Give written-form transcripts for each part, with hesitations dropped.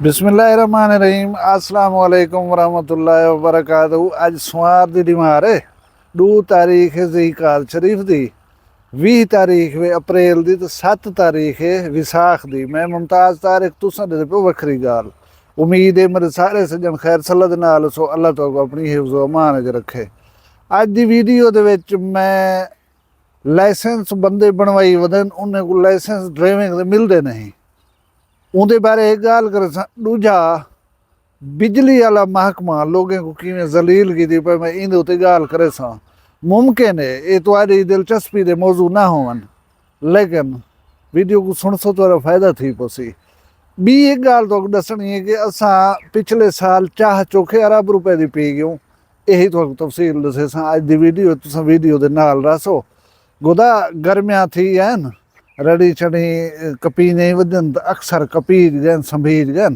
बिस्मिल्लाहिर्रहमानिर्रहीम अस्सलाम वालेकुम वरहमतुल्लाहि वबरकातुहू। अज सोमवार की डिमार है 2 तारीख है ज़िलक़ाद शरीफ की, 20 तारीख वे अप्रैल की, तो 7 तारीख है विसाख की। मैं मुमताज़ तारिक तुसां दे पे वखरी गाल। उम्मीद है मेरे सारे सज्जन खैर सल्लत नाल सो अल्लाह तो अपनी हिफ्ज़ अमान च रखे। अज की वीडियो दे विच मैं लाइसेंस बंदे बनवाई वदन उन्हें को लाइसेंस ड्राइविंग दे मिलते नहीं, उनके बारे एक गाल कर। दूजा बिजली वाला महकमा लोगों को किवें जलील की थी पर मैं इंदे उत्ते गाल करे सा। मुमकिन है ये तुम्हारी दिलचस्पी दे मौजू ना होवन, लेकिन वीडियो को सुन सो तो फायदा थी पोसी। बी एक गाल तो दसनी है कि असा पिछले साल चाह चोखे अरब रुपए की पी गयूं। यही तो तफसील दसे सा अज की वीडियो तुस वीडियो के नाल रसो। गुदा गर्मियां थी हैं रड़ी छड़ी कपी नहीं वजन अक्सर कपीज गए संभीज गए।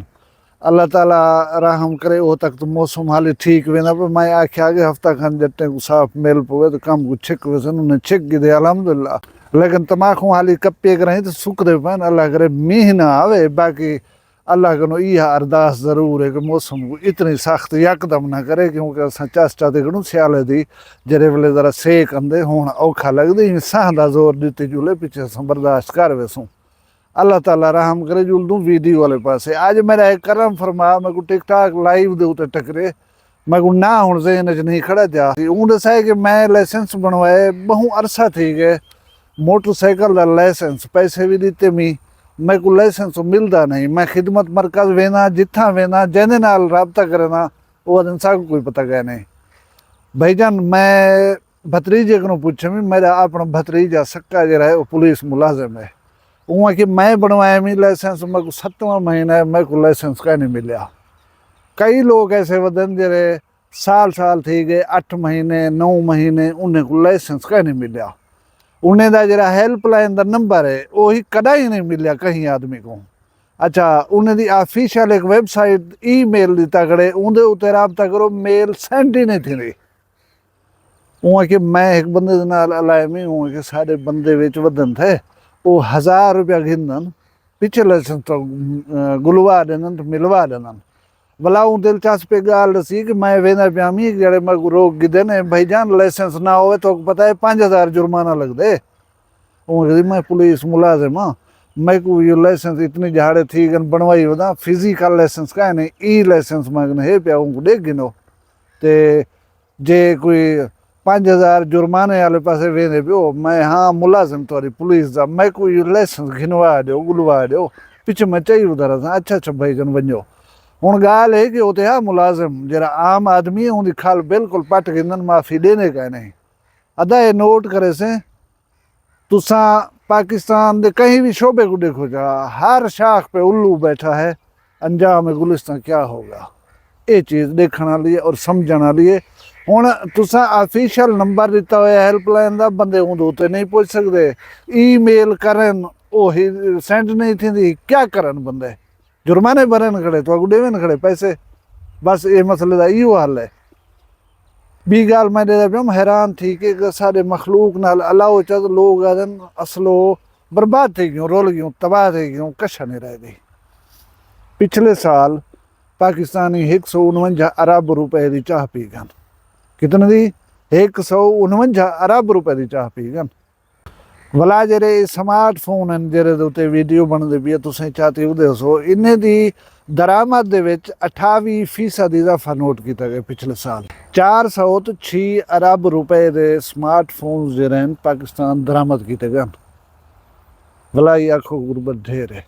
अल्लाह ताला रहम करे वो तक तो मौसम हाली ठीक वेंदा। पर मैं आख्या आगे हफ्ता खन जट्टे को साफ मिल पवे तो कम को छिक वसन उन्हें छिक गिदे अलहमदुलिल्लाह। लेकिन तमाखू हाली कप्पे करें तो सुकदे पैन। अल्लाह करे मीह ना आवे। बाकी अल्लाह को इहा अरदास जरूर है कि मौसम को इतनी सख्त यकदम ना करे, क्योंकि अस चेष्टा तो करूँ सियाले की जरे वेले जरा सेक आंदे हूँ औखा लगते साह का जोर दिते जुले पिछे अस बर्दाश्त कर वैसूँ। अल्लाह ताला रहम करे जुल दूँ वीडियो वाले पासे। अज मेरा एक करम फरमा मैं को टिकटाक लाइव दे उत्ते टकरे मैं को ना हूँ जेन च नहीं खड़ा जा। ऊँ दसा है कि मैं लाइसेंस बनवाए बहु अरसा थी गए। मोटरसाइकिल का लाइसेंस पैसे भी दिते मी मैं को लाइसेंस मिलता नहीं। मैं खिदमत मरकज वेना जिथा वेना जैसे नाल रबता करना वो दिन सब कोई पता गया नहीं। भाईजान मैं भतरीजे को पूछे भी मेरा अपना भतरीजा सक्का जरा है वो पुलिस मुलाजिम है। वहाँ कि मैं बनवाया मी लाइसेंस मैं को 7वां महीना है मैं को लाइसेंस का नहीं मिला। कई लोग ऐसे वदन जरे साल साल थी गए 8 महीने 9 महीने उन्हें को लाइसेंस का नहीं मिला। उन्हें दा जरा हेल्पलाइन का नंबर है वही कदा ही नहीं मिलिया कहीं आदमी को। अच्छा उन्हें दी ऑफिशियल एक वेबसाइट ईमेल दी तगड़े उनके उत्ते रबता करो मेल सेंड ही नहीं थी रही। वहाँ कि मैं एक बंदे नाल अलायमी वहाँ के सारे बंदे विच वदन थे वो 1000 रुपया गिनन पिछले लाइसेंस तो गुलवा देन तो मिलवा देन। भला हूँ दिलचस्प गाल दसी कि मैं वेंदा पिया मी जड़े मैं रोक गिदे ने भाईजान लाइसेंस ना हो तो पता है 5000 जुर्माना लग दे। मैं पुलिस मुलाजिम हाँ मैं को ये लाइसेंस इतनी झाड़े थी गन बनवाई वदा फिजिकल लाइसेंस का नहीं ई लाइसेंस मैं है पिया उनको देख गिनो ते जे कोई 5000 जुर्माने वाले पास वेंदे पियो मैं हाँ मुलाजिम तुम्हारी पुलिस का मैं को ये लाइसेंस घिनवा दो गुलवा दो पिछे मैं चाहिए उधर अच्छा अच्छा भाईजान वनो। हूँ गाल है कि उते हाँ मुलाजिम जरा आम आदमी है उनकी खाल बिल्कुल पट गिंदन माफ़ी देने का नहीं। अदा ये नोट करे से तुसा पाकिस्तान दे कहीं भी शोबे को देखो जा हर शाख पे उल्लू बैठा है। अंजाम गुलिस्तान क्या होगा ये चीज़ देखने लिए और समझने लिए। हूँ तुसा ऑफिशियल नंबर दिता हुआ हेल्पलाइन का बंदे उन उत्ते नहीं पहुँच सकते। ईमेल करन वो सेंड नहीं थी क्या करन बंदे जुर्माने भरन खड़े तो देवन खड़े पैसे। बस ये मसले का इो हल है। बी गाल मैं दे पिया हैरान थी कि सारे मखलूक नाल अलाओ चल लोग आदन असलो बर्बाद थी गयूं रोल गयूं तबाह थी गयूं कश नहीं रह गई। पिछले साल पाकिस्तानी 149 अरब रुपए की चाह पी गन। कितने दी 149 अरब रुपए की चाह पी गन। भला जरे स्मार्टफोन हैं जरे उत्ते वीडियो बनते भी तुसें चाहते हो दसो इन्हें दी दरामद दे विच 28% इजाफा नोट किया गया पिछले साल। 406 अरब रुपए के स्मार्टफोन जरे पाकिस्तान दरामद किए गए। भला ये आखो गुरबत ढेर है।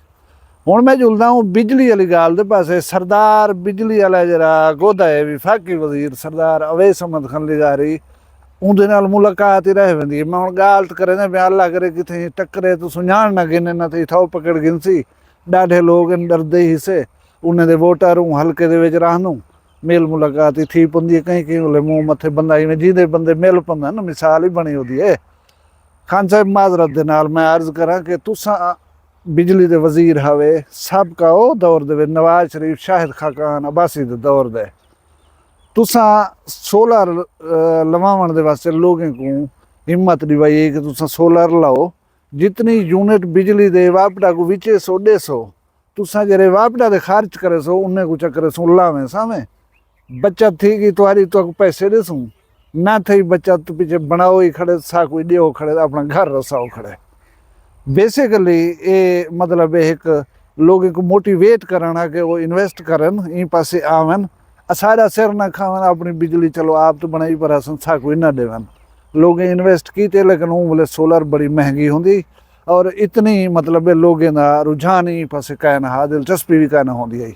हूँ मैं जुलदा हूँ बिजली वाली गाल दे पासे। सरदार बिजली वाला जरा गोदा है विफाकी वजीर सरदार अवैस अहमद खान लिगारी उनके नाल मुलाकात ही रह वेंदी। मैं हूँ गाल करे ना ब्याह अल्लाह करे कितें टकरे तो सुञाण ना गिने ना तो इथाओ पकड़ गिनसी। ॾाढे लोग डरदे ही से उन्हें दे वोटर हूँ हल्के दे विच रहनूं मेल मुलाकात ही थी पौंदी है। कहीं कहीं वाले मुँह मथे बंदा इवें जिहदे बंदे मिल पौंदा ना मिसाल ही बनी होती है। खान साहब माजरत दे नाल मैं अर्ज करा कि तुसा बिजली दे वजीर हवे सब का वो दौर दे नवाज शरीफ शाहिद खाकान अब्बासी दे दौर दे तुसा सोलर लवावन दे वास्ते लोगों को हिम्मत दिवाई कि तुसा सोलर लाओ जितनी यूनिट बिजली दे वापडा को विचे 100-150 तुसा जरे वापडा दे खर्च करे सो उन्हें कुछ करे सो लावे सामे बचत थी कि तुम्हारी तो पैसे दे सूं ना थी बचत पीछे बनाओ ही खड़े सा कोई दियो खड़े अपना घर रसाओ खड़े बेसिकली ये मतलब एक लोगों को मोटिवेट करना कि वो इन्वेस्ट करन इन पासे आवन सारा सिर ना खावन अपनी बिजली चलो आप तो बनाई पर सा कोई ना देवन लोग इन्वेस्ट कीते लेकिन वो बोले सोलर बड़ी महंगी होंगी और इतनी मतलब लोगों का रुझान ही पासे कहना हा दिलचस्पी भी कहना होंगी है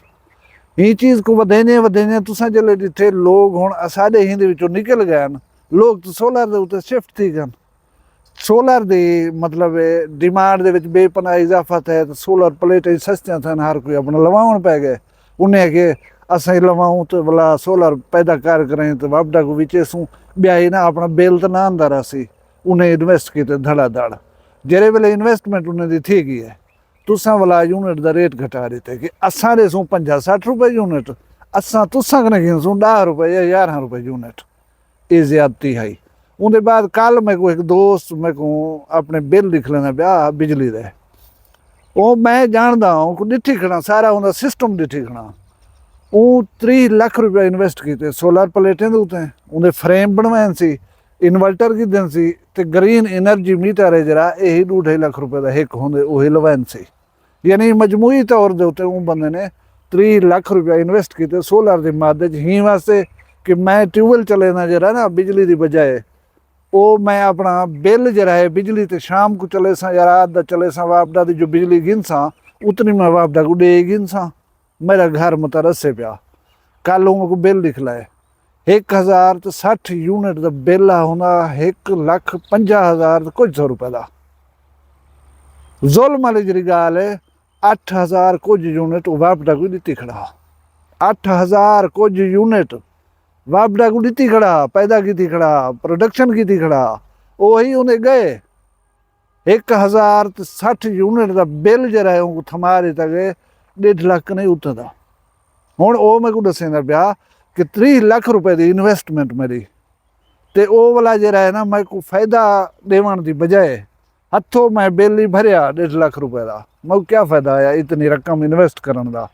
ये चीज़ को वधेने वधेने तुसा जले जिथे लोग हुण साडे हिंद विचों निकल गए लोग तो सोलर दे उत्ते शिफ्ट थी गए सोलर दी मतलब डिमांड दे विच बेपनाह इजाफा थे तो सोलर प्लेट सस्तियां थे हर कोई अपना लवाउण पै गए उन्हें के असें लवाऊं तो भला सोलर पैदा कर करें तो वापडा को विचेसूं ब्याही ना अपना बिल तो ना आंदा रसी उन्हें इन्वेस्ट किते धड़ाधड़ जेरे वेले इन्वेस्टमेंट उन्हें दी थी गई है तुसा वाला यूनिट का रेट घटा देते कि असा दे सूं 50-60 रुपए यूनिट असा तुसा कने गिनसूं 10 रुपए या 11 रुपए यूनिट ये ज्यादती है उनके बाद कल मेरे को एक दोस्त मेरे को अपने बिल लिख लेना ब्याह बिजली दे वो मैं जानदा हूँ डिठी खड़ा सारा उनका सिस्टम डिठी खड़ा वो 30 लाख रुपया इन्वेस्ट किए सोलर प्लेटें दे उत्ते उनके फ्रेम बनवाए सी इन्वर्टर की दिन सी ते ग्रीन एनर्जी मीटर है जरा यही 2.5 लाख रुपए का एक होंगे वही लवान सी यानी मजमूई तौर के उत्ते वो बंदे ने 30 लाख रुपया इन्वेस्ट किए सोलर की मदद ही वास्ते कि मैं ट्यूबवैल चले ना जरा ना बिजली की बजाय वो मैं अपना बिल जरा है बिजली तो शाम को चले सा या रात का चले सा वापडा की जो बिजली गिन सा उतनी मैं वापडा को दे गिन सा मेरा घर मत रसे पिया कल को बिल लिख लाए 1060 यूनिट का बिल होना 1,50,000 कुछ 100 रुपए का जुल्म वाली जी गाल है 8,000 कुछ यूनिट वापडा को दी खड़ा 8,000 कुछ यूनिट वापडा को दी खड़ा पैदा की खड़ा प्रोडक्शन की खड़ा वही उन्हें गए 1,060 यूनिट का बिल जरा है उनको थमा देता गए 1.5 लाख नहीं उतरता हुण वो मेरे को दसेंदा पिया कि 30 लाख रुपए की इन्वेस्टमेंट मेरी तो वो वाला जरा है ना मैं को फायदा देवन की बजाय हथों मैं बिल ही भरिया 1.5 लाख रुपए का मैं क्या फायदा आया इतनी रकम इन्वेस्ट करने का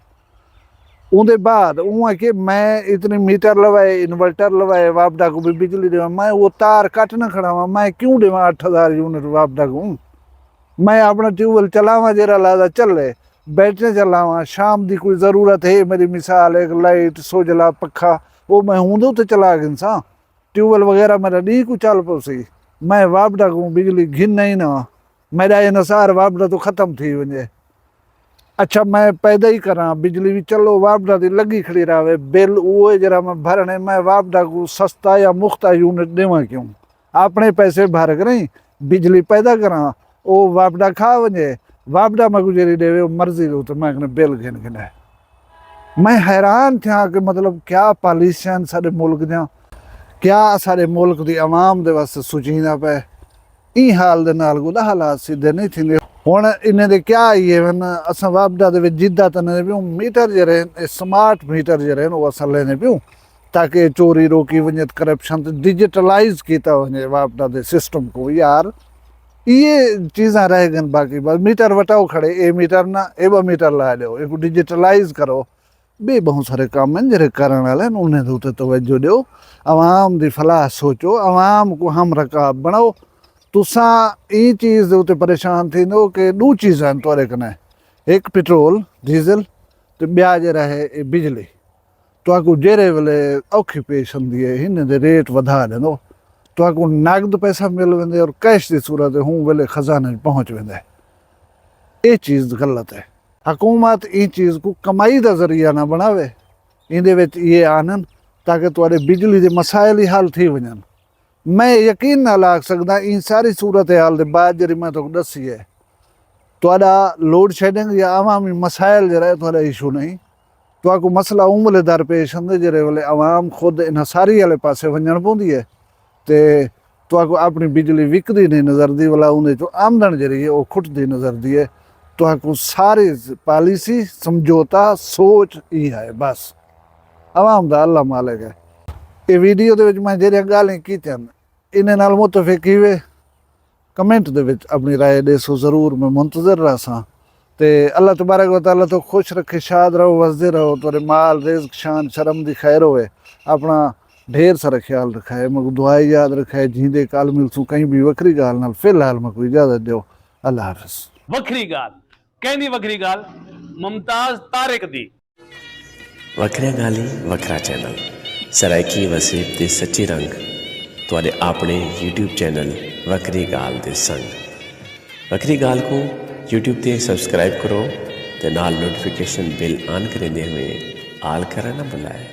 उनके बाद उहाँ कि मैं इतनी मीटर लवाए इन्वर्टर लवाए वापडा को भी बिजली देवा मैं वो तार कट न खड़ावा मैं क्यों देवा 8,000 यूनिट वापडा को मैं अपना ट्यूबवेल चलावा जरा लादा चले बैटरी चलावा शाम की कोई ज़रूरत है मेरी मिसाल एक लाइट सोजला पखा वो मैं हूँ तो चला गिन सा ट्यूबवेल वगैरह मेरा डी को चल पसी मैं वापडा को बिजली घिन नहीं ना मेरा ये नसार वापडा तो ख़त्म थी वजे अच्छा मैं पैदा ही करा बिजली भी चलो वापडा की लगी खड़ी रहे बिल वो जरा मैं भरने मैं वापडा को सस्ता या मुख्ता यूनिट देवा क्यों अपने पैसे भर करें बिजली पैदा करा वो वापडा खा वजे वापडा मैं गुजरी देवे मर्जी दो तो मैं बिल गिन गिने मैं हैरान था कि मतलब क्या पॉलिसियां सारे मुल्क दियां क्या सारे मुल्क की आवाम दे वास्ते सोचींदा पे ई हाल दे नाल गुदा हालात सीधे नहीं थिंदे हुण इन्हें दे क्या ये वन असां वापडा दे विच जिद्दा तने पियूं मीटर जरे स्मार्ट मीटर जरे वो असां लेने पियूं ताकि चोरी रोकी वञे करप्शन डिजिटलाइज किया वञे वापडा दे सिस्टम को यार ये चीज़ा रह गई बाकी बस मीटर वटाओ खड़े ए मीटर ना ए ब मीटर ला दो एक डिजिटलाइज करो बे बहुत सारे काम हैं जरे करने वाले उन्हें तो तवज्जो दो आवाम की फलाह सोचो आवाम को हम रकाब बनाओ तुसा ये चीज़ के उत्ते परेशान थी कि 2 चीज़ां तुरे कने एक पेट्रोल डीजल तो ब्या जरा है बिजली तो जेरे वेले औखी पेश आंदी है इन दे रेट वधा देंदो तो नगद पैसा मिल वेंदे और कैश की सूरत हूँ वेले खजाने पहुँच वेंदे ये चीज़ गलत है हुकूमत ये चीज़ को कमाई का जरिया ना बनावे इंदे ये आनन ताकि तुहाडे बिजली के मसाइल ही हल थी वजन मैं यकीन ना लाग सकदा इन सारी सूरत हाल के बाद जी मैं तो दसी है तुहाडा लोड शेडिंग या आवामी मसाइल जरा तुहाडा इशू नहीं तो मसला उमले दरपेश आंदे जरे वेले आवाम खुद इन सारी वाले पासे वजन पौंदी है तो अपनी बिजली विकदी नहीं नजरदी वाला उन्हें जो आमदन जरी है वो खुटती नजरदी है तो सारी पॉलिसी समझौता सोच ही है बस आवाम का अल्लाह मालिक है ये वीडियो के मैं जो गालें की इन्हें नाल मुतफिक ही वे कमेंट दे अपनी राय दसो जरूर मैं मुंतजर रहा ਤੇ ਅੱਲਾह तबारक व तआला तो खुश रखे, शाद रहो, वसदे रहो, तेरे माल रिज़्क शान शर्म दी खैर होवे, अपना ढेर सारा ख्याल रखाए, मको दुआई याद रखाए, जींदे काल मिलसूं कहीं भी वखरी गाल नाल। फिलहाल मको इजाजत दो, अल्लाह हाफिज़। ਵੱਖਰੀ ਗੱਲ ਕਹਿੰਦੀ ਵੱਖਰੀ ਗੱਲ ਮੁਮਤਾਜ਼ ਤਾਰਿਕ ਦੀ। ਵੱਖਰੀਆਂ ਗਾਲੀ ਵੱਖਰਾ ਚੈਨਲ ਸਰਾਇਕੀ ਵਸੀਬ ਦੇ ਸੱਚੇ ਰੰਗ ਤੁਹਾਡੇ ਆਪਣੇ YouTube ਚੈਨਲ ਵੱਖਰੀ ਗਾਲ ਦੇ ਸੰਗ। ਵੱਖਰੀ ਗਾਲ को YouTube ਤੇ ਸਬਸਕ੍ਰਾਈਬ ਕਰੋ ਤੇ ਨਾਲ ਨੋਟੀਫਿਕੇਸ਼ਨ ਬਿਲ ਆਨ ਕਰਦੇ ਹੋਏ ਆਲ ਕਰਨਾ ਨਾ ਭੁਲਾਏ।